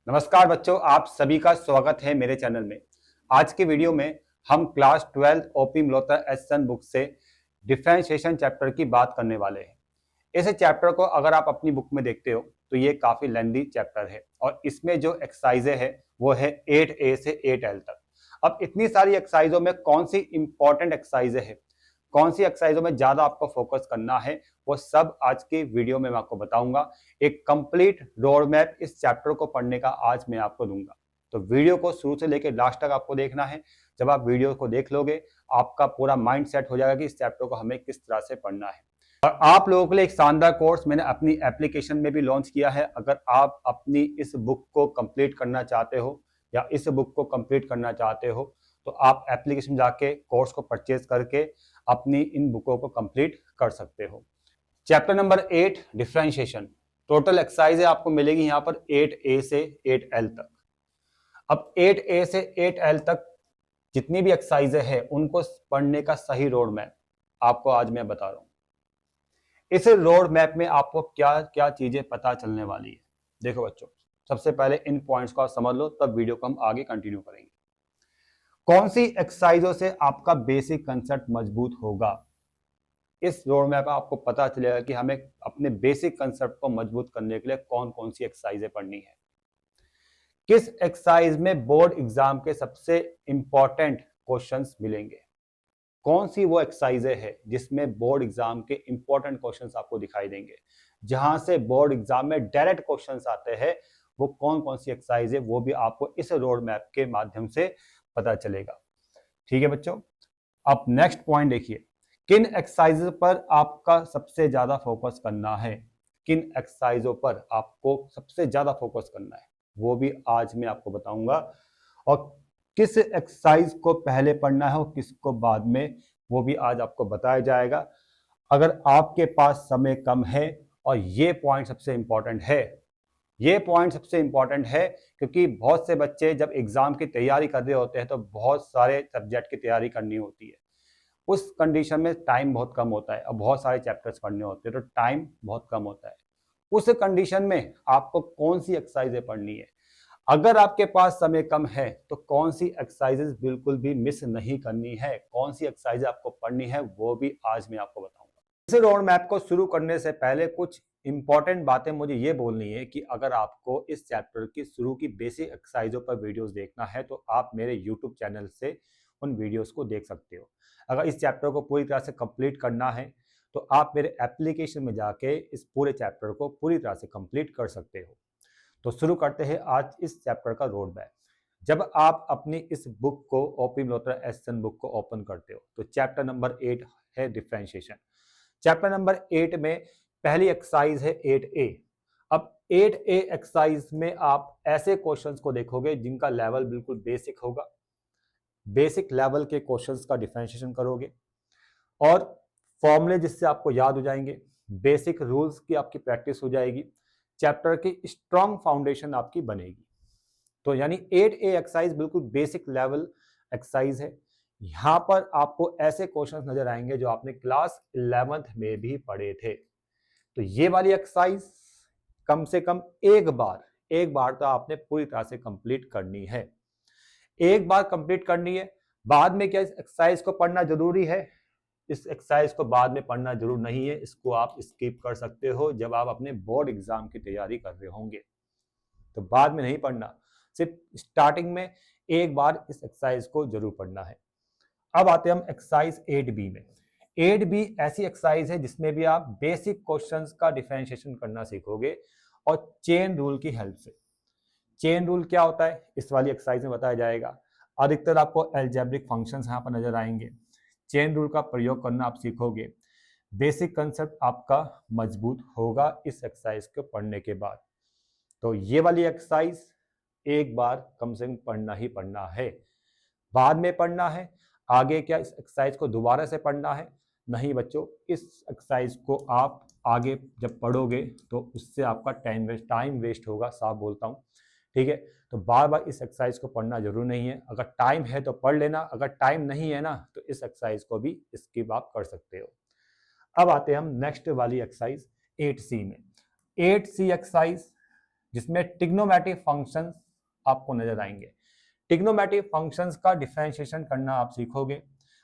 नमस्कार बच्चों, आप सभी का स्वागत है मेरे चैनल में। आज के वीडियो में हम class 12 OP Malhotra S book से डिफरेंशिएशन चैप्टर की बात करने वाले हैं। इस चैप्टर को अगर आप अपनी बुक में देखते हो तो ये काफी लेंथी चैप्टर है और इसमें जो एक्सरसाइजें है वो है 8A से 8L तक। अब इतनी सारी एक्सरसाइजों में कौन सी इंपॉर्टेंट एक्सरसाइजें है, कौन सी एक्सरसाइजों में ज्यादा आपको फोकस करना है, वो सब आज की वीडियो में मैं आपको बताऊंगा। एक कंप्लीट रोड मैप इस चैप्टर को पढ़ने का आज मैं आपको दूंगा, तो वीडियो को शुरू से लेकर लास्ट तक आपको देखना है। जब आप वीडियो को देख लोगे आपका पूरा माइंड सेट हो जाएगा कि इस चैप्टर को हमें किस तरह से पढ़ना है। और आप लोगों के लिए एक शानदार कोर्स मैंने अपनी एप्लीकेशन में भी लॉन्च किया है। अगर आप अपनी इस बुक को कंप्लीट करना चाहते हो या इस बुक को कंप्लीट करना चाहते हो तो आप एप्लीकेशन जाके कोर्स को परचेज करके अपनी इन बुकों को कंप्लीट कर सकते हो। Chapter number 8 differentiation, total exercise आपको मिलेगी यहाँ पर 8A से 8L तक। अब 8A से 8L तक जितनी भी एक्सरसाइजें हैं उनको पढ़ने का सही रोड मैप आपको आज मैं बता रहा हूँ। इस रोड मैप में आपको क्या क्या चीजें पता चलने वाली है। देखो बच्चों, सबसे पहले इन पॉइंट्स को आप समझ लो, तब वीडियो को हम आगे कंटिन्यू करेंगे। कौन सी एक्सरसाइजों से आपका बेसिक कंसेप्ट मजबूत होगा, इस रोड मैप आपको पता चलेगा कि हमें अपने बेसिक कंसेप्ट को मजबूत करने के लिए कौन कौन सी एक्सरसाइजें पढ़नी है। किस एक्सरसाइज में बोर्ड एग्जाम के सबसे इंपॉर्टेंट क्वेश्चंस मिलेंगे, कौन सी वो एक्सरसाइजें है जिसमें बोर्ड एग्जाम के इंपॉर्टेंट क्वेश्चंस आपको दिखाई देंगे, जहां से बोर्ड एग्जाम में डायरेक्ट क्वेश्चंस आते हैं, वो कौन कौन सी एक्सरसाइज है वो भी आपको इस रोड मैप के माध्यम से पता चलेगा। ठीक है बच्चों, अब नेक्स्ट पॉइंट देखिए, किन एक्सरसाइज पर आपका सबसे ज्यादा फोकस करना है, किन एक्सरसाइजों पर आपको सबसे ज्यादा फोकस करना है वो भी आज मैं आपको बताऊंगा। और किस एक्सरसाइज को पहले पढ़ना है और किसको बाद में, वो भी आज आपको बताया जाएगा। अगर आपके पास समय कम है, और ये पॉइंट सबसे इंपॉर्टेंट है, ये पॉइंट सबसे इंपॉर्टेंट है क्योंकि बहुत से बच्चे जब एग्जाम की तैयारी कर रहे होते हैं तो बहुत सारे सब्जेक्ट की तैयारी करनी होती है। उस कंडीशन में टाइम बहुत कम होता है और बहुत सारे चैप्टर्स पढ़ने होते हैं तो टाइम बहुत कम होता है। उस कंडीशन में आपको कौन सी एक्सरसाइजें पढ़नी है, अगर आपके पास समय कम है तो कौन सी एक्सरसाइजेस बिल्कुल भी मिस नहीं करनी है, कौन सी एक्सरसाइज आपको पढ़नी है वो भी आज मैं आपको बताऊंगा। इस रोड मैप को शुरू करने से पहले कुछ इंपॉर्टेंट बातें मुझे ये बोलनी है कि अगर आपको इस चैप्टर की शुरू की बेसिक एक्सरसाइजों पर वीडियोस देखना है तो आप मेरे यूट्यूब चैनल से उन वीडियोस को देख सकते हो। अगर इस चैप्टर को पूरी तरह से कंप्लीट करना है तो आप मेरे एप्लीकेशन में जाके इस पूरे चैप्टर को पूरी तरह से कंप्लीट कर सकते हो। तो शुरू करते हैं आज इस चैप्टर का रोड मैप। जब आप अपनी इस बुक को ओपी मल्होत्रा एस बुक को ओपन करते हो तो चैप्टर नंबर 8 है डिफरेंशिएशन। चैप्टर नंबर 8 में पहली एक्सरसाइज है 8A। अब 8A एक्सरसाइज में आप ऐसे क्वेश्चंस को देखोगे जिनका लेवल बिल्कुल बेसिक होगा, बेसिक लेवल के क्वेश्चंस का डिफरेंशिएशन करोगे और फॉर्मूले जिससे आपको याद हो जाएंगे, बेसिक रूल्स की आपकी प्रैक्टिस हो जाएगी, चैप्टर की स्ट्रॉन्ग फाउंडेशन आपकी बनेगी। तो यानी 8A एक्सरसाइज बिल्कुल बेसिक लेवल एक्सरसाइज है। यहां पर आपको ऐसे क्वेश्चंस नजर आएंगे जो आपने क्लास 11th में भी पढ़े थे। तो ये वाली एक्सरसाइज कम से कम एक बार तो आपने पूरी तरह से कंप्लीट करनी है, एक बार कंप्लीट करनी है। बाद में क्या इस एक्सरसाइज को पढ़ना जरूरी है, इस एक्सरसाइज को बाद में पढ़ना जरूर नहीं है, इसको आप स्किप कर सकते हो जब आप अपने बोर्ड एग्जाम की तैयारी कर रहे होंगे, तो बाद में नहीं पढ़ना, सिर्फ स्टार्टिंग में एक बार इस एक्सरसाइज को जरूर पढ़ना है। अब आते हैं हम एक्सरसाइज 8B में। 8B ऐसी एक्सरसाइज है जिसमें भी आप बेसिक क्वेश्चंस का डिफरेंशिएशन करना सीखोगे और चेन रूल की हेल्प से। चेन रूल क्या होता है इस वाली एक्सरसाइज में बताया जाएगा। अधिकतर आपको अलजेब्रिक फंक्शंस यहाँ पर नजर आएंगे, चेन रूल का प्रयोग करना आप सीखोगे, बेसिक कंसेप्ट आपका मजबूत होगा इस एक्सरसाइज को पढ़ने के बाद। तो ये वाली एक्सरसाइज एक बार कम से कम पढ़ना ही पढ़ना है, बाद में पढ़ना है आगे क्या इस एक्सरसाइज को दोबारा से पढ़ना है नहीं बच्चों, इस एक्सरसाइज को आप आगे जब पढ़ोगे तो उससे आपका टाइम वेस्ट होगा, साफ बोलता हूँ। ठीक है, तो बार बार इस एक्सरसाइज को पढ़ना जरूर नहीं है। अगर टाइम है तो पढ़ लेना, अगर टाइम नहीं है ना तो इस एक्सरसाइज को भी स्किप आप कर सकते हो। अब आते हैं हम नेक्स्ट वाली एक्सरसाइज 8C में। 8C एक्सरसाइज जिसमें ट्रिग्नोमेट्रिक फंक्शंस आपको नजर आएंगे। ट्रिग्नोमेट्रिक फंक्शंस का डिफरेंशिएशन करना आप सीखोगे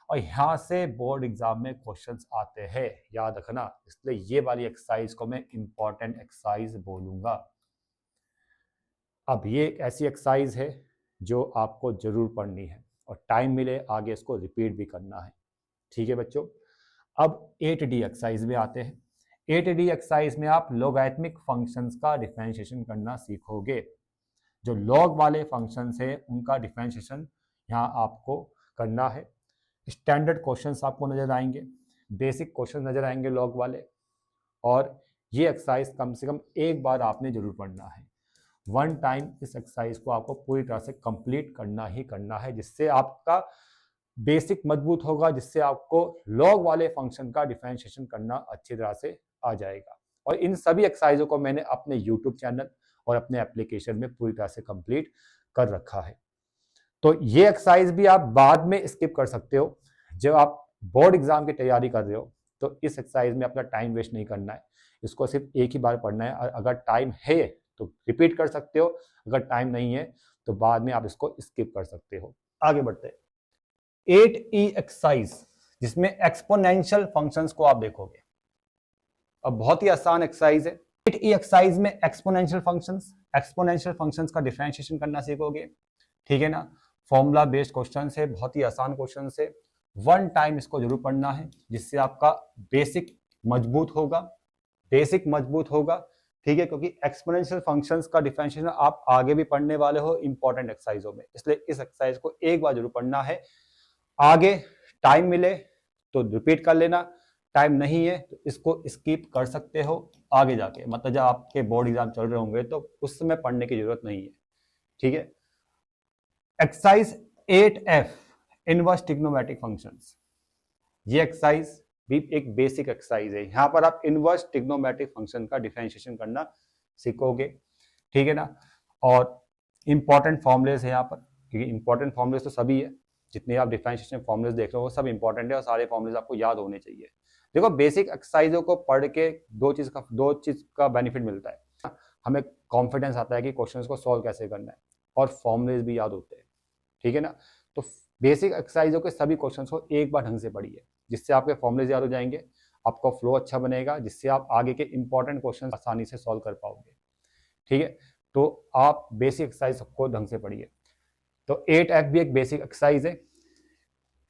और यहाँ से बोर्ड एग्जाम में क्वेश्चंस आते हैं, याद रखना। इसलिए ये वाली एक्सरसाइज को मैं इंपॉर्टेंट एक्सरसाइज बोलूंगा। अब ये एक ऐसी एक्सरसाइज है जो आपको जरूर पढ़नी है और टाइम मिले आगे इसको रिपीट भी करना है। ठीक है बच्चों, अब 8D एक्सरसाइज में आते हैं। 8D एक्सरसाइज में आप लॉगरिथमिक फंक्शंस का डिफरेंशिएशन करना सीखोगे। जो लॉग वाले फंक्शंस है उनका डिफरेंशिएशन यहाँ आपको करना है। स्टैंडर्ड क्वेश्चंस आपको नजर आएंगे, बेसिक क्वेश्चन नजर आएंगे लॉग वाले, और ये एक्सरसाइज कम से कम एक बार आपने जरूर पढ़ना है। वन टाइम इस एक्सरसाइज को आपको पूरी तरह से कंप्लीट करना ही करना है, जिससे आपका बेसिक मजबूत होगा, जिससे आपको लॉग वाले फंक्शन का डिफरेंशिएशन करना अच्छी तरह से आ जाएगा। और इन सभी एक्सरसाइजों को मैंने अपने यूट्यूब चैनल और अपने एप्लीकेशन में पूरी तरह से कंप्लीट कर रखा है। तो ये एक्सरसाइज भी आप बाद में स्किप कर सकते हो। जब आप बोर्ड एग्जाम की तैयारी कर रहे हो तो इस एक्सरसाइज में अपना टाइम वेस्ट नहीं करना है, इसको सिर्फ एक ही बार पढ़ना है। और अगर टाइम है तो रिपीट कर सकते हो, अगर टाइम नहीं है तो बाद में आप इसको स्किप कर सकते हो। आगे बढ़ते हैं। 8E एक्सरसाइज, जिसमें एक्सपोनेंशियल फंक्शंस को आप देखोगे। अब बहुत ही आसान एक्सरसाइज है। 8E एक्सरसाइज में एक्सपोनेंशियल फंक्शंस का डिफरेंशिएशन करना सीखोगे। ठीक है ना, फॉर्मूला बेस्ड क्वेश्चन है, बहुत ही आसान क्वेश्चन है। वन टाइम इसको जरूर पढ़ना है, जिससे आपका बेसिक मजबूत होगा। ठीक है, क्योंकि एक्सपोनेंशियल फंक्शंस का डिफरेंशिएशन आप आगे भी पढ़ने वाले हो इंपॉर्टेंट एक्सरसाइजों में, इसलिए इस एक्सरसाइज को एक बार जरूर पढ़ना है। आगे टाइम मिले तो रिपीट कर लेना, टाइम नहीं है तो इसको स्किप कर सकते हो आगे जाके, मतलब जब आपके बोर्ड एग्जाम चल रहे होंगे तो उस समय पढ़ने की जरूरत नहीं है। ठीक है, exercise 8F inverse trigonometric functions. ये एक्सरसाइज भी एक बेसिक एक्सरसाइज है। यहां पर आप इनवर्स ट्रिग्नोमेट्रिक फंक्शन का डिफरेंशिएशन करना सीखोगे। ठीक है ना, और इंपॉर्टेंट फॉर्मुलेस है यहाँ पर, क्योंकि इंपॉर्टेंट फॉर्मुलेस तो सभी है, जितने आप डिफरेंशिएशन फॉर्मुलेस देख रहे हो वो सब इंपॉर्टेंट है और सारे फॉर्मुलेस आपको याद होने चाहिए। देखो, बेसिक एक्सरसाइजों को पढ़ के दो चीज का बेनिफिट मिलता है। हमें कॉन्फिडेंस आता है कि क्वेश्चंस को सॉल्व कैसे करना है, और फॉर्मुलेस भी याद होते हैं। ठीक है ना, तो बेसिक एक्सरसाइजों के सभी क्वेश्चंस को एक बार ढंग से पढ़िए, जिससे आपके फॉर्मुलेस याद हो जाएंगे, आपका फ्लो अच्छा बनेगा, जिससे आप आगे के इंपॉर्टेंट क्वेश्चन आसानी से सॉल्व कर पाओगे। ठीक है, तो आप बेसिक एक्सरसाइज को ढंग से पढ़िए। तो 8F भी एक बेसिक एक्सरसाइज है,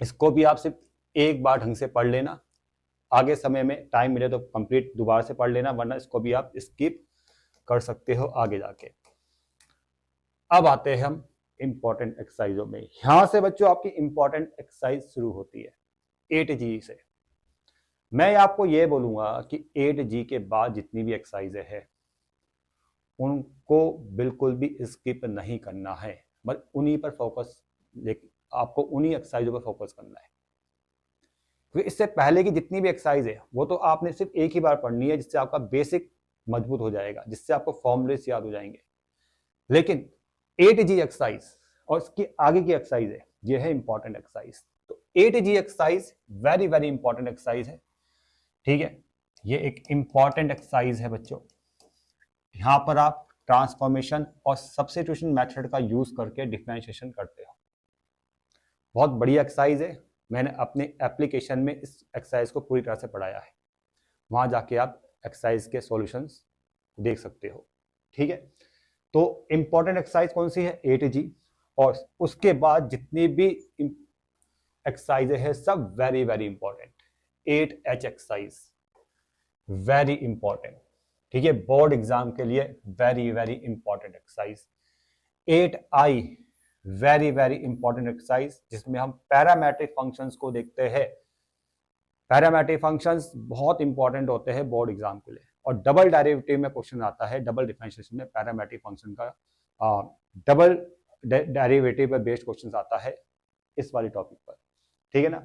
इसको भी आप सिर्फ एक बार ढंग से पढ़ लेना, आगे समय में टाइम मिले तो कंप्लीट दोबारा से पढ़ लेना, वरना इसको भी आप स्किप कर सकते हो आगे जाके। अब आते हैं हम इंपॉर्टेंट एक्सरसाइजों में। यहां से बच्चों आपकी इंपॉर्टेंट एक्सरसाइज शुरू होती है 8G से। मैं आपको यह बोलूंगा कि 8G के बाद जितनी भी एक्सरसाइजें हैं उनको बिल्कुल भी स्किप नहीं करना है, बस उन्हीं पर फोकस, आपको उन्हीं एक्सरसाइजों पर फोकस करना है। क्योंकि इससे पहले की जितनी भी एक्सरसाइज है वो तो आपने सिर्फ एक ही बार पढ़नी है, जिससे आपका बेसिक मजबूत हो जाएगा, जिससे आपको फॉर्मुलेस याद हो जाएंगे। लेकिन 8G एक्सरसाइज और इसकी आगे की एक्सरसाइज है, ये है इंपॉर्टेंट एक्सरसाइज। तो 8G exercise very very important exercise है। ठीक है, ये एक इंपॉर्टेंट एक्सरसाइज है बच्चों। यहां पर आप ट्रांसफॉर्मेशन और सब्स्टिट्यूशन मेथड का यूज करके डिफरेंशिएशन करते हो। बहुत बढ़िया एक्सरसाइज है, मैंने अपने एप्लीकेशन में इस एक्सरसाइज को पूरी तरह से पढ़ाया है, वहां जाके आप एक्सरसाइज के सॉल्यूशंस देख सकते हो। ठीक है, तो इंपॉर्टेंट एक्सरसाइज कौन सी है? 8G, और उसके बाद जितनी भी एक्सरसाइज है सब very very important. 8H exercise very important. ठीक है, बोर्ड एग्जाम के लिए very very important exercise. 8I very very important exercise, जिसमें हम पैरामेट्रिक फंक्शंस को देखते हैं। पैरामेट्रिक फंक्शंस बहुत इंपॉर्टेंट होते हैं बोर्ड एग्जाम के लिए, और डबल डेरिवेटिव में क्वेश्चन आता है, डबल डिफरेंशिएशन में पैरामेट्रिक फंक्शन का डबल डेरिवेटिव पर बेस्ड क्वेश्चन आता है इस वाली टॉपिक पर। ठीक है ना,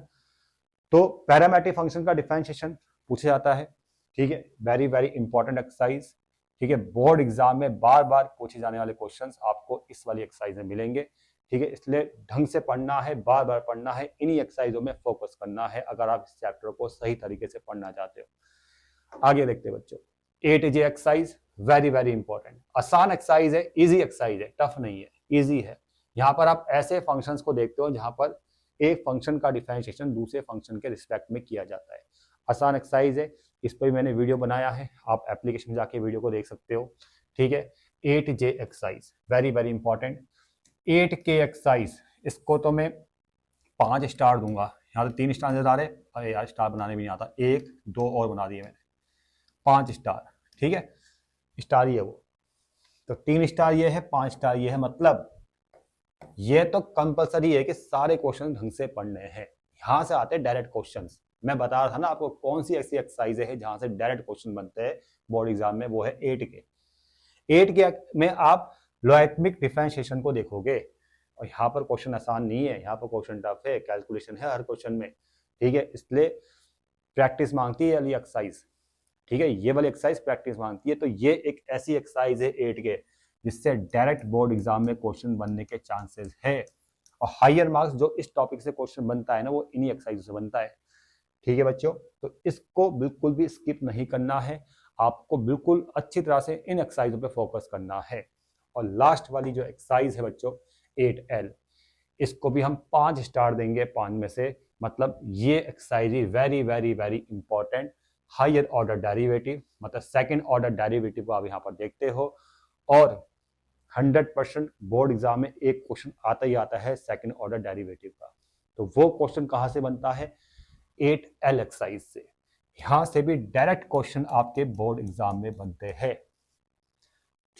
तो पैरामेट्रिक फंक्शन का डिफरेंशिएशन पूछा जाता है। ठीक है, वेरी वेरी इंपॉर्टेंट एक्सरसाइज। ठीक है, बोर्ड एग्जाम में बार बार पूछे जाने वाले क्वेश्चंस आपको इस वाली एक्सरसाइज में मिलेंगे। ठीक है, इसलिए ढंग से पढ़ना है, बार बार पढ़ना है, इन्हीं एक्सरसाइजों में फोकस करना है अगर आप इस चैप्टर को सही तरीके से पढ़ना चाहते हो। आगे देखते हैं बच्चों, 8J exercise very very important. आसान एक्सरसाइज है, इजी एक्सरसाइज है, टफ नहीं है, इजी है। यहाँ पर आप ऐसे फंक्शंस को देखते हो जहां पर एक फंक्शन का डिफरेंशिएशन दूसरे फंक्शन के रिस्पेक्ट में किया जाता है। आसान एक्सरसाइज है, इस पर भी मैंने वीडियो बनाया है, आप एप्लीकेशन में जाके वीडियो को देख सकते हो। ठीक है, 8J exercise very very important. 8K exercise, इसको तो मैं 5 स्टार दूंगा। यहाँ तो 3 स्टार नजर आ रहे, अरे यार स्टार बनाने भी नहीं आता, 1 2 और बना दिए मैंने, 5 स्टार। ठीक है, स्टार ही है वो, तो 3 स्टार ये है, 5 स्टार ये है। मतलब ये तो कंपलसरी है कि सारे क्वेश्चन ढंग से पढ़ने हैं। यहां से आते हैं डायरेक्ट क्वेश्चंस। मैं बता रहा था ना आपको कौन सी ऐसी एक्सरसाइज है जहां से डायरेक्ट क्वेश्चन बनते हैं बोर्ड एग्जाम में, वो है 8K। 8K में आप लॉगरिथमिक डिफरेंशिएशन को देखोगे, और यहाँ पर क्वेश्चन आसान नहीं है, यहाँ पर क्वेश्चन टफ है, कैलकुलेशन है हर क्वेश्चन में। ठीक है, इसलिए प्रैक्टिस मांगती है ये वाली एक्सरसाइज। ठीक है, ये वाली एक्सरसाइज प्रैक्टिस मांगती है। तो ये एक ऐसी एक्सरसाइज है 8K जिससे डायरेक्ट बोर्ड एग्जाम में क्वेश्चन बनने के चांसेस है, और हायर मार्क्स जो इस टॉपिक से क्वेश्चन बनता है ना, वो इन्हीं एक्सरसाइज से बनता है। ठीक है बच्चों, तो इसको बिल्कुल भी स्किप नहीं करना है, आपको बिल्कुल अच्छी तरह से इन एक्सरसाइजों पे फोकस करना है। और लास्ट वाली जो एक्सरसाइज है बच्चों 8L, इसको भी हम 5 स्टार देंगे 5 में से। मतलब ये exercise very very very important. Higher order derivative, मतलब सेकंड ऑर्डर डेरिवेटिव को आप यहाँ पर देखते हो, और 100% बोर्ड एग्जाम में एक क्वेश्चन आता ही आता है सेकंड ऑर्डर डेरिवेटिव का। तो वो क्वेश्चन कहां से बनता है? 8L एक्सरसाइज से। यहां से भी डायरेक्ट क्वेश्चन आपके बोर्ड एग्जाम में बनते हैं।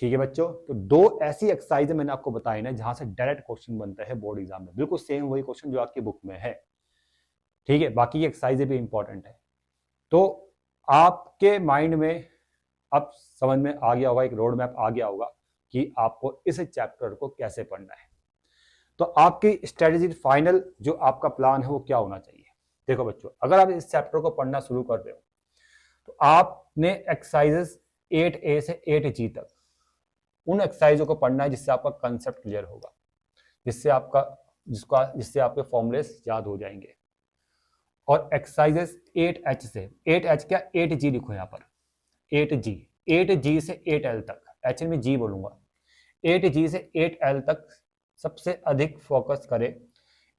ठीक है बच्चों, तो 2 ऐसी एक्सरसाइज मैंने आपको बताई ना जहां से डायरेक्ट क्वेश्चन बनते हैं बोर्ड एग्जाम में, बिल्कुल सेम वही क्वेश्चन जो आपकी बुक में है। ठीक है, बाकी ये एक्सरसाइजें भी इंपॉर्टेंट है। तो आपके माइंड में अब समझ में आ गया होगा, एक रोड मैप आ गया होगा कि आपको इस चैप्टर को कैसे पढ़ना है। तो आपकी स्ट्रेटेजी फाइनल जो आपका प्लान है वो क्या होना चाहिए? देखो बच्चों, अगर आप इस चैप्टर को पढ़ना शुरू कर रहे हो तो आपने एक्सरसाइजेस 8A से 8G तक उन एक्सरसाइजों को पढ़ना है जिससे आपका कंसेप्ट क्लियर होगा, जिससे आपके फॉर्मूलेस याद हो जाएंगे। और एक्सरसाइजेस 8H से 8H क्या 8G लिखो यहाँ पर, 8G से 8L तक, एच में जी बोलूंगा, 8G से 8L तक सबसे अधिक फोकस करें।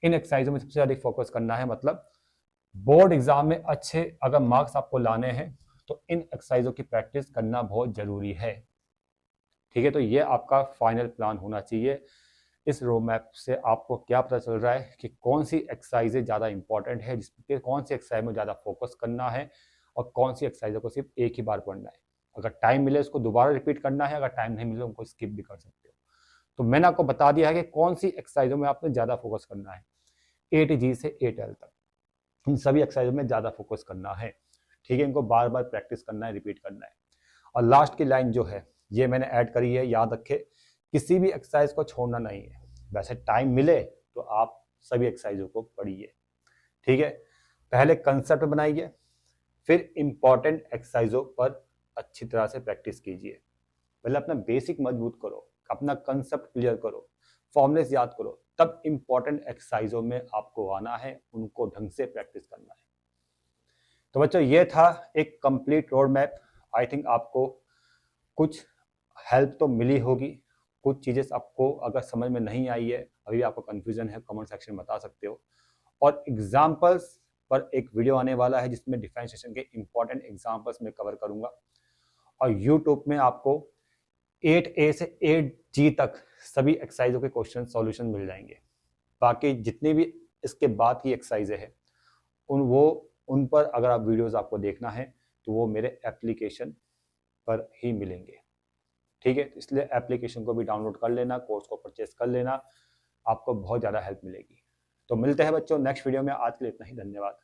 इन एक्सरसाइजों में सबसे अधिक फोकस करना है। मतलब बोर्ड एग्जाम में अच्छे अगर मार्क्स आपको लाने हैं तो इन एक्सरसाइजों की प्रैक्टिस करना बहुत जरूरी है। ठीक है, तो ये आपका फाइनल प्लान होना चाहिए। इस रोड मैप से आपको क्या पता चल रहा है कि कौन सी एक्सरसाइजें ज़्यादा इंपॉर्टेंट है, जिसपे कौन सी एक्सरसाइज में ज़्यादा फोकस करना है, और कौन सी एक्सरसाइजों को सिर्फ एक ही बार पढ़ना है। अगर टाइम मिले उसको दोबारा रिपीट करना है, अगर टाइम नहीं मिले उनको स्किप भी कर सकते हो। तो मैंने आपको बता दिया है कि कौन सी एक्सरसाइजों में आपने ज़्यादा फोकस करना है। 8G से 8L तक इन सभी एक्सरसाइजों में ज़्यादा फोकस करना है। ठीक है, इनको बार बार प्रैक्टिस करना है, रिपीट करना है। और लास्ट की लाइन जो है ये मैंने ऐड करी है, याद रखे, किसी भी एक्सरसाइज को छोड़ना नहीं है। वैसे टाइम मिले तो आप सभी एक्सरसाइजों को पढ़िए। ठीक है, पहले कंसेप्ट बनाइए, फिर इंपॉर्टेंट एक्सरसाइजों पर अच्छी तरह से प्रैक्टिस कीजिए। पहले अपना बेसिक मजबूत करो, अपना कंसेप्ट क्लियर करो, फॉर्मुलेस याद करो, तब इंपॉर्टेंट एक्सरसाइजों में आपको आना है, उनको ढंग से प्रैक्टिस करना है। तो बच्चों ये था एक complete road map. I think आपको कुछ हेल्प तो मिली होगी। कुछ चीज़ें आपको अगर समझ में नहीं आई है, अभी आपको कंफ्यूजन है, कमेंट सेक्शन में बता सकते हो। और एग्जाम्पल्स पर एक वीडियो आने वाला है जिसमें डिफरेंशिएशन के इंपॉर्टेंट एग्जाम्पल्स में कवर करूंगा। और यूट्यूब में आपको 8A से 8G तक सभी एक्सरसाइजों के क्वेश्चन सॉल्यूशन मिल जाएंगे। बाकी जितनी भी इसके बाद की एक्सरसाइजें हैं उन पर अगर आप वीडियोस आपको देखना है तो वो मेरे एप्लीकेशन पर ही मिलेंगे। ठीक है, तो इसलिए एप्लीकेशन को भी डाउनलोड कर लेना, कोर्स को परचेस कर लेना, आपको बहुत ज़्यादा हेल्प मिलेगी। तो मिलते हैं बच्चों नेक्स्ट वीडियो में। आज के लिए इतना ही, धन्यवाद।